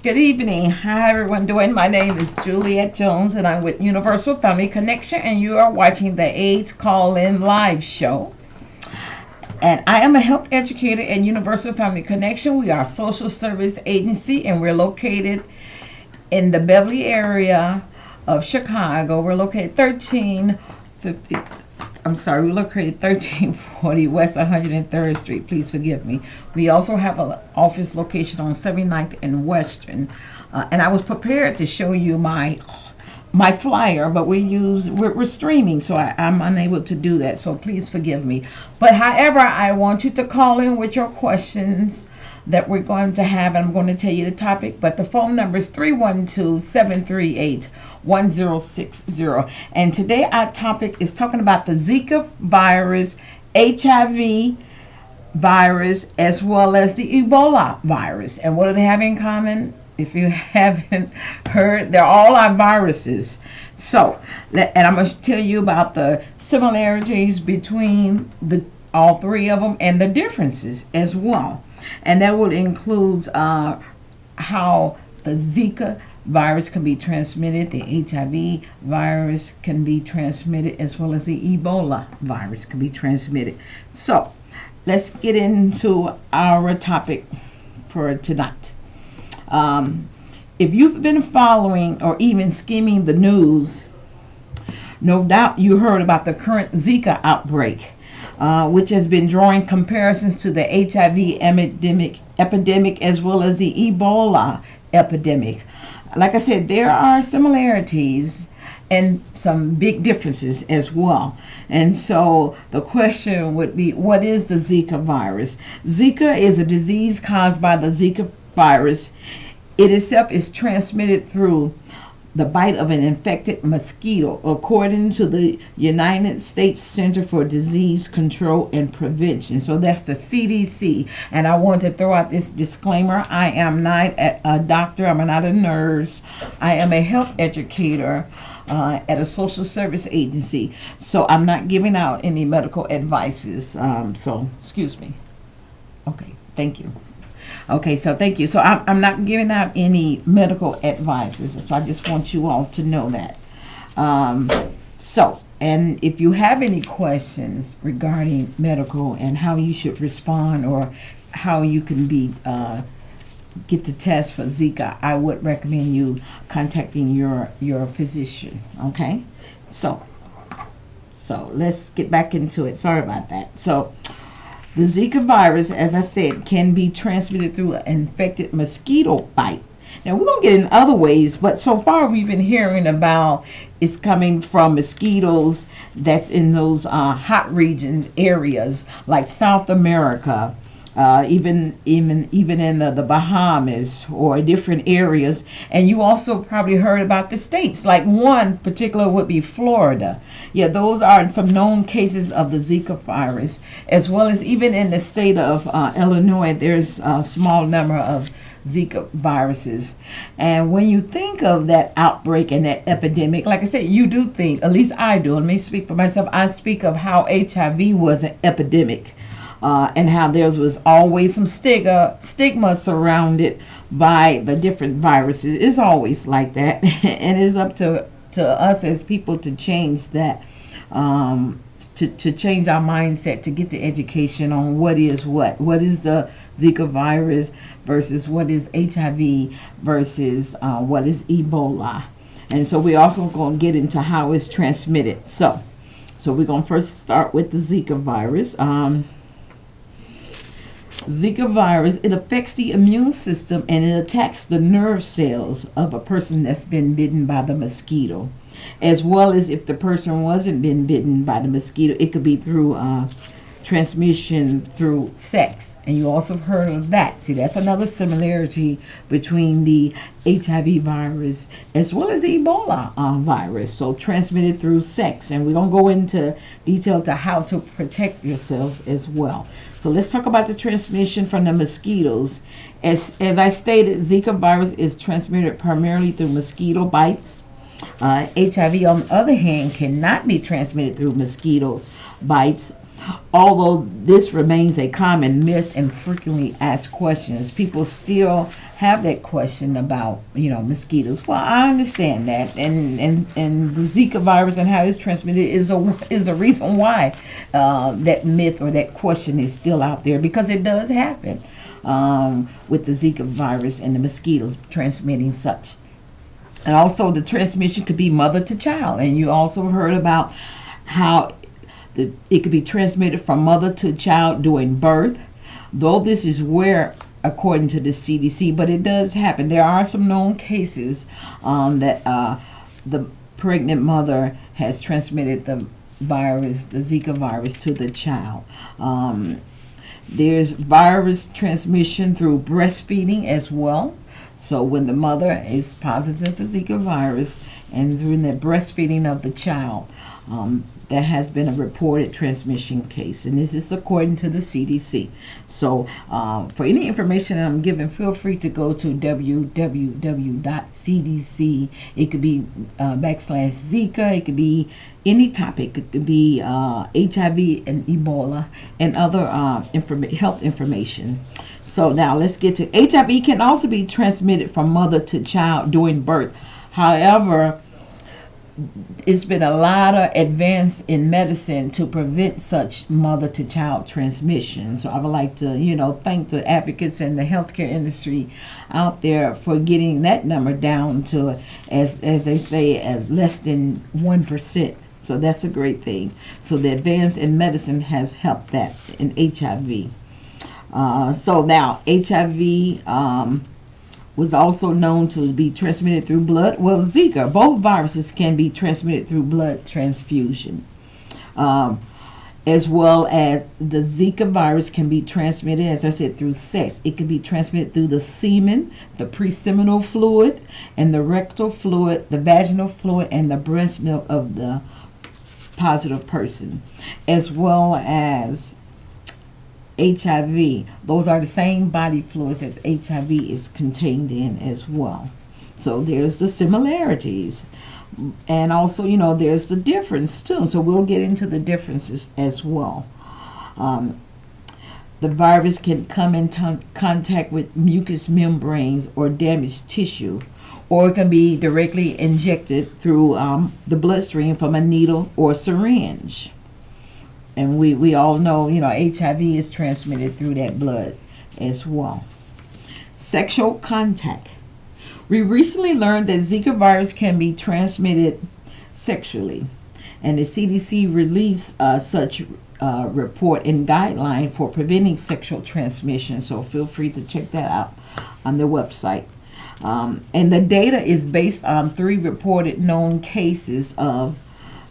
Good evening. How everyone doing? My name is Juliet Jones and I'm with Universal Family Connection and you are watching the AIDS Call-In Live Show. And I am a health educator at Universal Family Connection. We are a social service agency and we're located in the Beverly area of Chicago. We're located 1340 West 103rd Street. Please forgive me. We also have an office location on 79th and Western. And I was prepared to show you my flyer, but we're streaming, so I'm unable to do that. So please forgive me. But however, I want you to call in with your questions that we're going to have, and I'm going to tell you the topic, but the phone number is 312-738-1060. And today our topic is talking about the Zika virus, HIV virus, as well as the Ebola virus. And what do they have in common? If you haven't heard, they're all our viruses. So, and I'm going to tell you about the similarities between all three of them and the differences as well. And that would include how the Zika virus can be transmitted, the HIV virus can be transmitted, as well as the Ebola virus can be transmitted. So let's get into our topic for tonight. If you've been following or even skimming the news, no doubt you heard about the current Zika outbreak. Which has been drawing comparisons to the HIV epidemic as well as the Ebola epidemic. Like I said, there are similarities and some big differences as well. And so the question would be, what is the Zika virus? Zika is a disease caused by the Zika virus. It itself is transmitted through the bite of an infected mosquito, according to the United States Center for Disease Control and Prevention. So that's the CDC. And I want to throw out this disclaimer. I am not a doctor. I'm not a nurse. I am a health educator at a social service agency. So I'm not giving out any medical advices. So excuse me. Okay, thank you. Okay, so thank you. So I'm not giving out any medical advices, so I just want you all to know that. And if you have any questions regarding medical and how you should respond or how you can get the test for Zika, I would recommend you contacting your physician. Okay, so let's get back into it. Sorry about that. So the Zika virus, as I said, can be transmitted through an infected mosquito bite. Now, we're going to get in other ways, but so far we've been hearing about it's coming from mosquitoes that's in those hot regions, areas like South America, even in the Bahamas or different areas. And you also probably heard about the states. Like one particular would be Florida. Yeah, those are some known cases of the Zika virus, as well as even in the state of Illinois, there's a small number of Zika viruses. And when you think of that outbreak and that epidemic, like I said, you do think, at least I do, let me speak for myself, I speak of how HIV was an epidemic. And how there was always some stigma surrounded by the different viruses. It's always like that. And it's up to us as people to change that, to change our mindset, to get the education on what is what. What is the Zika virus versus what is HIV versus what is Ebola. And so we're also going to get into how it's transmitted. So we're going to first start with the Zika virus. Zika virus, it affects the immune system and it attacks the nerve cells of a person that's been bitten by the mosquito. As well as if the person wasn't been bitten by the mosquito, it could be through transmission through sex. And you also heard of that. See, that's another similarity between the HIV virus as well as the Ebola virus. So transmitted through sex. And we're going to go into detail to how to protect yourselves as well. So let's talk about the transmission from the mosquitoes. As I stated, Zika virus is transmitted primarily through mosquito bites. HIV, on the other hand, cannot be transmitted through mosquito bites, although this remains a common myth and frequently asked questions. People still have that question about, mosquitoes. Well, I understand that, and the Zika virus and how it's transmitted is a reason why that myth or that question is still out there, because it does happen with the Zika virus and the mosquitoes transmitting such. And also, the transmission could be mother to child, and you also heard about how it could be transmitted from mother to child during birth, though this is rare according to the CDC, but it does happen. There are some known cases that the pregnant mother has transmitted the Zika virus, to the child. There's virus transmission through breastfeeding as well. So when the mother is positive for Zika virus and during the breastfeeding of the child, there has been a reported transmission case, and this is according to the CDC. So for any information I'm giving, feel free to go to www.cdc. It could be /Zika. It could be any topic. It could be HIV and Ebola and other health information. So now let's get to HIV. Can also be transmitted from mother to child during birth. However, it's been a lot of advance in medicine to prevent such mother-to-child transmission. So I would like to, thank the advocates and the healthcare industry out there for getting that number down to, as they say, less than 1%. So that's a great thing. So the advance in medicine has helped that in HIV. So now HIV was also known to be transmitted through blood. Well, Zika, both viruses can be transmitted through blood transfusion, as well as the Zika virus can be transmitted, as I said, through sex. It can be transmitted through the semen, the preseminal fluid, and the rectal fluid, the vaginal fluid, and the breast milk of the positive person, as well as HIV. Those are the same body fluids as HIV is contained in as well. So there's the similarities, and also there's the difference too. So we'll get into the differences as well. The virus can come in contact with mucous membranes or damaged tissue, or it can be directly injected through the bloodstream from a needle or syringe. And we all know, HIV is transmitted through that blood as well. Sexual contact. We recently learned that Zika virus can be transmitted sexually, and the CDC released such report and guideline for preventing sexual transmission. So feel free to check that out on their website. And the data is based on 3 reported known cases of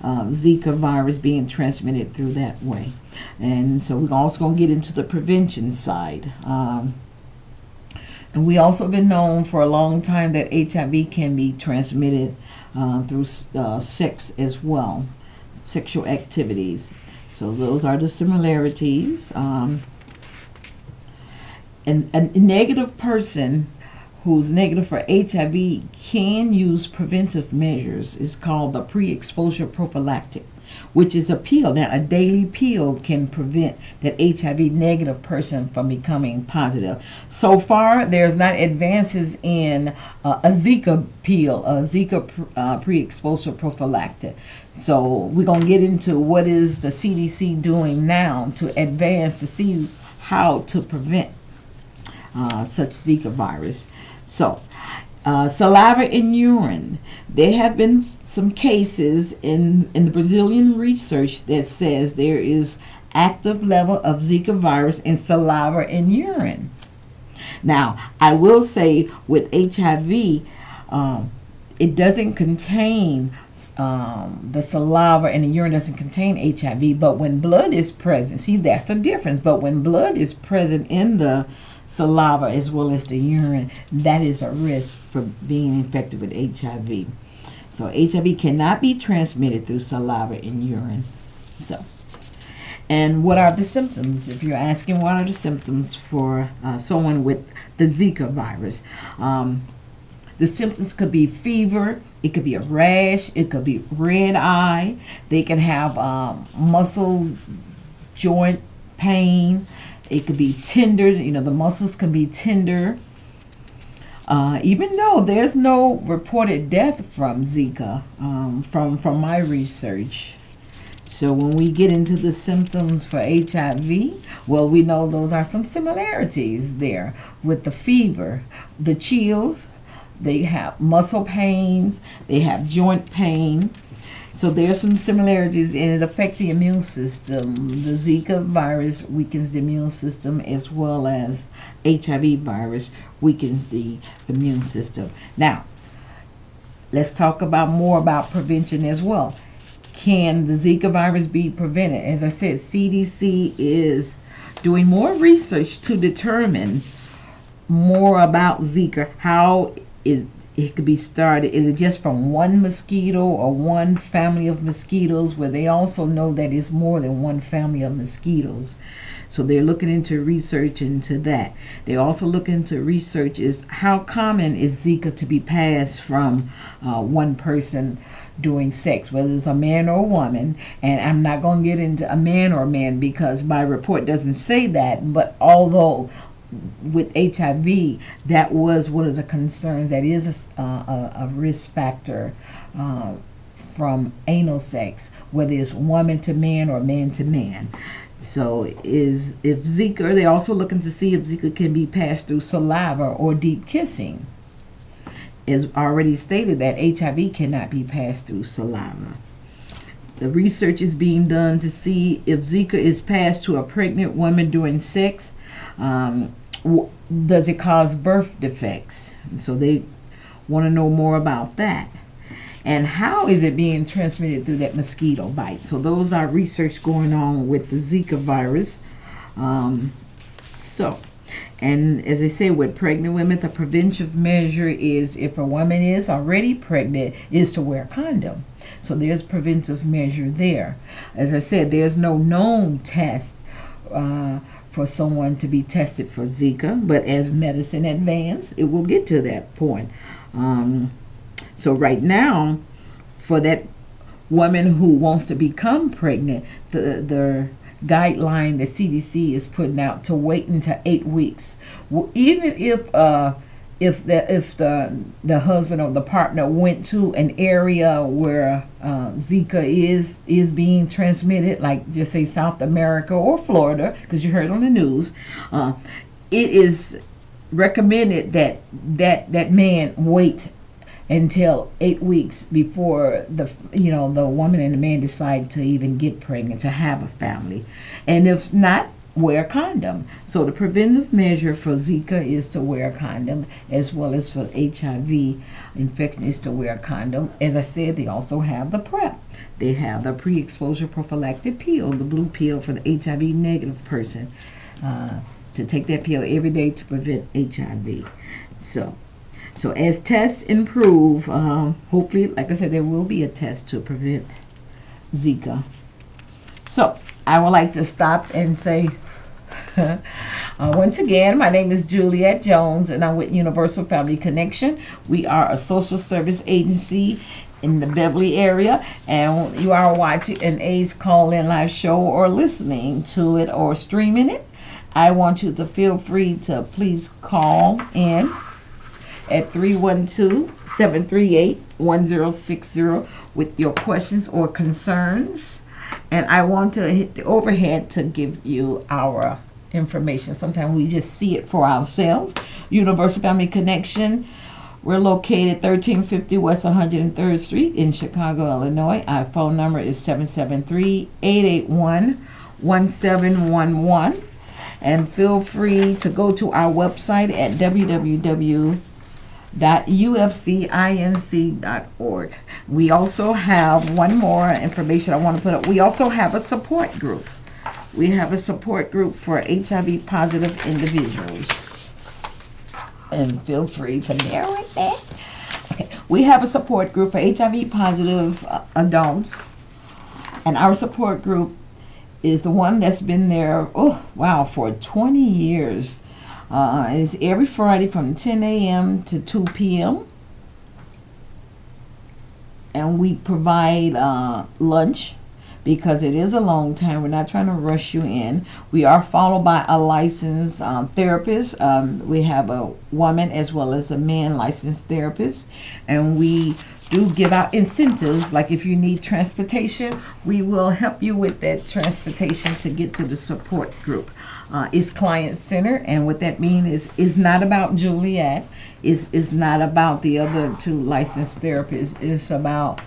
Zika virus being transmitted through that way. And so we're also going to get into the prevention side. And we also been known for a long time that HIV can be transmitted through sex as well, sexual activities. So those are the similarities. And a negative person who's negative for HIV can use preventive measures. It's called the pre-exposure prophylactic, which is a pill. Now, a daily pill can prevent that HIV negative person from becoming positive. So far, there's not advances in a Zika pill, a Zika pre-exposure prophylactic. So we're going to get into what is the CDC doing now to advance to see how to prevent such Zika virus. So, saliva and urine. There have been some cases in the Brazilian research that says there is active level of Zika virus in saliva and urine. Now, I will say with HIV, it doesn't contain, the saliva and the urine doesn't contain HIV, but when blood is present, see, that's a difference. But when blood is present in the saliva as well as the urine, that is a risk for being infected with HIV. So HIV cannot be transmitted through saliva and urine. So, and what are the symptoms? If you're asking what are the symptoms for someone with the Zika virus, The symptoms could be fever, it could be a rash, it could be red eye. They can have muscle joint pain. It could be tender, the muscles can be tender. Even though there's no reported death from Zika, from my research. So when we get into the symptoms for HIV, well, we know those are some similarities there with the fever, the chills, they have muscle pains, they have joint pain. So there's some similarities, and it affects the immune system. The Zika virus weakens the immune system, as well as HIV virus weakens the immune system. Now, let's talk about more about prevention as well. Can the Zika virus be prevented? As I said, CDC is doing more research to determine more about Zika. How it could be started. Is it just from one mosquito or one family of mosquitoes, where they also know that it's more than one family of mosquitoes? So they're looking into research into that. They also look into research is how common is Zika to be passed from one person during sex, whether it's a man or a woman. And I'm not going to get into a man or a man because my report doesn't say that, but although with HIV, that was one of the concerns. That is a risk factor from anal sex, whether it's woman to man or man to man. So if Zika, they're also looking to see if Zika can be passed through saliva or deep kissing. As already stated, that HIV cannot be passed through saliva. The research is being done to see if Zika is passed to a pregnant woman during sex. Does it cause birth defects? So they want to know more about that. And how is it being transmitted through that mosquito bite? So those are research going on with the Zika virus. And as I say, with pregnant women, the preventive measure is, if a woman is already pregnant, is to wear a condom. So there's preventive measure there. As I said, there's no known test for someone to be tested for Zika, but as medicine advances, it will get to that point. So right now, for that woman who wants to become pregnant, the guideline the CDC is putting out to wait until 8 weeks. Well, even if the husband or the partner went to an area where Zika is being transmitted, like just say South America or Florida, because you heard on the news, it is recommended that man wait until 8 weeks before the woman and the man decide to even get pregnant, to have a family. And if not, wear a condom. So the preventive measure for Zika is to wear a condom, as well as for HIV infection is to wear a condom. As I said, they also have the PrEP. They have the pre-exposure prophylactic pill, the blue pill for the HIV negative person, to take that pill every day to prevent HIV. So as tests improve, hopefully, like I said, there will be a test to prevent Zika. So I would like to stop and say, once again, my name is Juliet Jones, and I'm with Universal Family Connection. We are a social service agency in the Beverly area, and you are watching an AIDS call-in live show or listening to it or streaming it. I want you to feel free to please call in at 312-738-1060 with your questions or concerns. And I want to hit the overhead to give you our information. Sometimes we just see it for ourselves. Universal Family Connection. We're located 1350 West 103rd Street in Chicago, Illinois. Our phone number is 773-881-1711. And feel free to go to our website at www.ufcinc.org. We also have one more information I want to put up. We also have a support group. We have a support group for HIV positive individuals. And feel free to bear with that. Okay. We have a support group for HIV positive adults. And our support group is the one that's been there, for 20 years. It's every Friday from 10 a.m. to 2 p.m. and we provide lunch because it is a long time. We're not trying to rush you in. We are followed by a licensed therapist. We have a woman as well as a man licensed therapist, and we do give out incentives. Like if you need transportation, we will help you with that transportation to get to the support group. It's client centered, and what that means is it's not about Juliet. It's not about the other two licensed therapists. It's about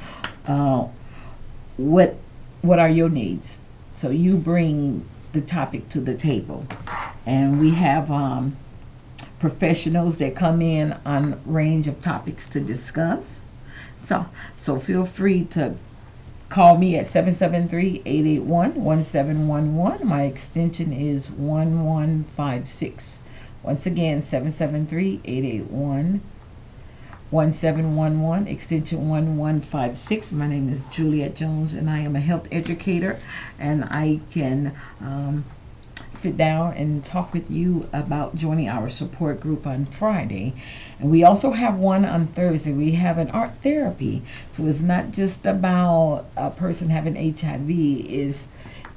what are your needs. So you bring the topic to the table, and we have professionals that come in on a range of topics to discuss. So feel free to call me at 773-881-1711. My extension is 1156. Once again, 773-881-1711, extension 1156. My name is Juliet Jones, and I am a health educator, and I can sit down and talk with you about joining our support group on Friday. And we also have one on Thursday. We have an art therapy. So it's not just about a person having HIV, is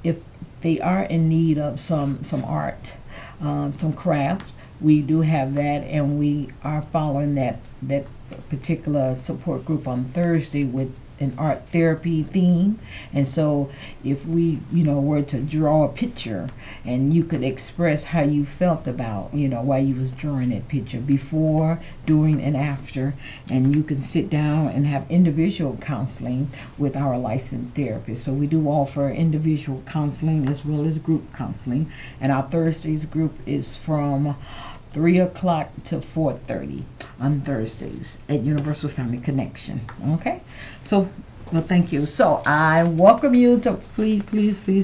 if they are in need of some art, some crafts, we do have that, and we are following that particular support group on Thursday with an art therapy theme. And so if we were to draw a picture, and you could express how you felt about while you was drawing that picture, before, during, and after, and you can sit down and have individual counseling with our licensed therapist. So we do offer individual counseling as well as group counseling, and our Thursdays group is from 3 o'clock to 4:30 on Thursdays at Universal Family Connection. Okay? So, well, thank you. So, I welcome you to please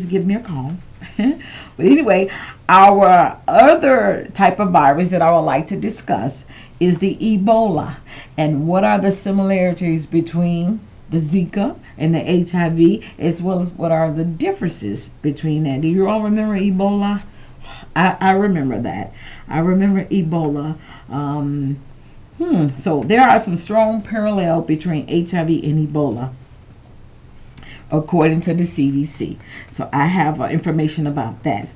give me a call. But anyway, our other type of virus that I would like to discuss is the Ebola. And what are the similarities between the Zika and the HIV, as well as what are the differences between that? Do you all remember Ebola? I remember that. I remember Ebola. So there are some strong parallels between HIV and Ebola, according to the CDC. So I have information about that.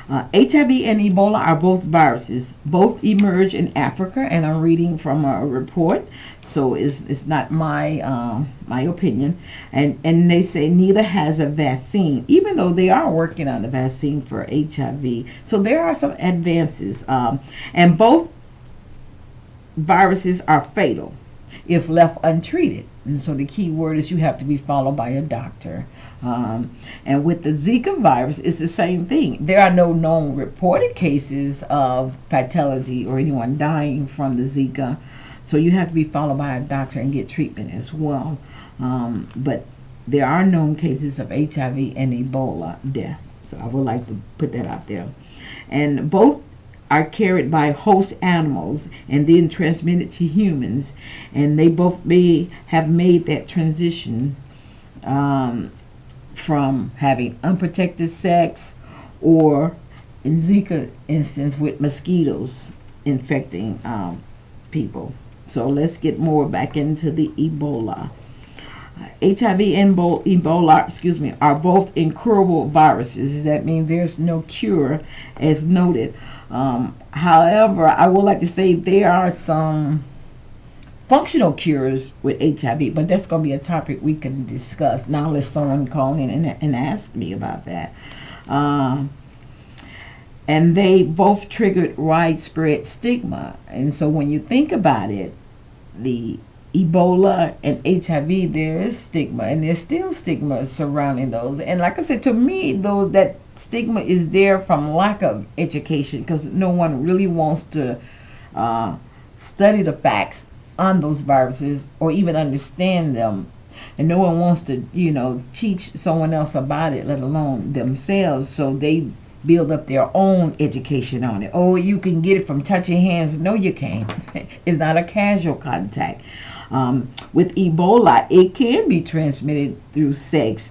HIV and Ebola are both viruses. Both emerge in Africa, and I'm reading from a report, so it's not my opinion. And they say neither has a vaccine, even though they are working on the vaccine for HIV. So there are some advances, and both viruses are fatal if left untreated. And so the key word is you have to be followed by a doctor. And with the Zika virus, it's the same thing. There are no known reported cases of fatality or anyone dying from the Zika. So you have to be followed by a doctor and get treatment as well. But there are known cases of HIV and Ebola death. So I would like to put that out there. And both are carried by host animals and then transmitted to humans, and they both have made that transition from having unprotected sex, or in Zika instance with mosquitoes infecting people. So let's get more back into the Ebola. HIV and Ebola, are both incurable viruses. That means there's no cure, as noted. However, I would like to say there are some functional cures with HIV, but that's going to be a topic we can discuss. Now let someone call in and ask me about that. And they both triggered widespread stigma. And so when you think about it, the Ebola and HIV, there is stigma, and there's still stigma surrounding those. And like I said, to me, though, that stigma is there from lack of education, because no one really wants to study the facts on those viruses or even understand them. And no one wants to, teach someone else about it, let alone themselves. So they build up their own education on it. Oh, you can get it from touching hands. No, you can't. It's not a casual contact. With Ebola, it can be transmitted through sex,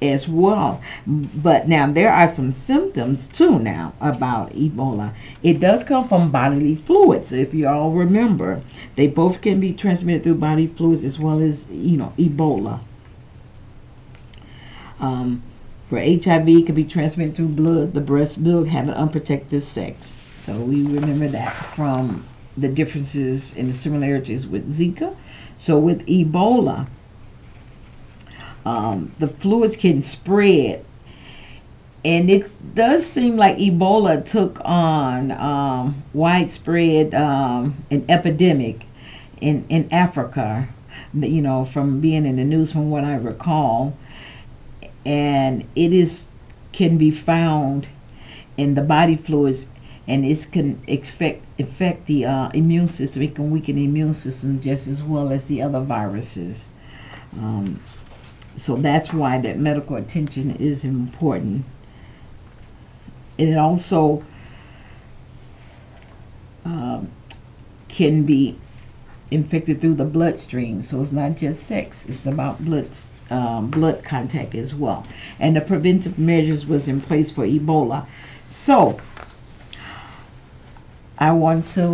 as well. But now there are some symptoms too now about Ebola. It does come from bodily fluids. So if you all remember, they both can be transmitted through bodily fluids as well as, Ebola. For HIV, it can be transmitted through blood, the breast milk, having unprotected sex. So we remember that from the differences and the similarities with Zika. So with Ebola, the fluids can spread, and it does seem like Ebola took on widespread an epidemic in Africa, from being in the news from what I recall. And can be found in the body fluids, and it can affect the immune system. It can weaken the immune system just as well as the other viruses. So that's why that medical attention is important. And it also can be infected through the bloodstream. So it's not just sex; it's about blood contact as well. And the preventive measures was in place for Ebola. So I want to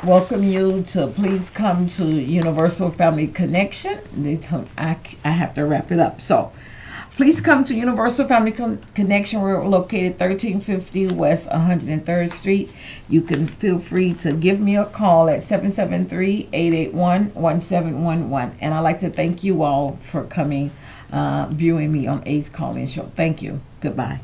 welcome you to please come to Universal Family Connection. I have to wrap it up. So please come to Universal Family Connection. We're located 1350 West 103rd Street. You can feel free to give me a call at 773-881-1711. And I'd like to thank you all for coming, viewing me on Ace Call-In Show. Thank you. Goodbye.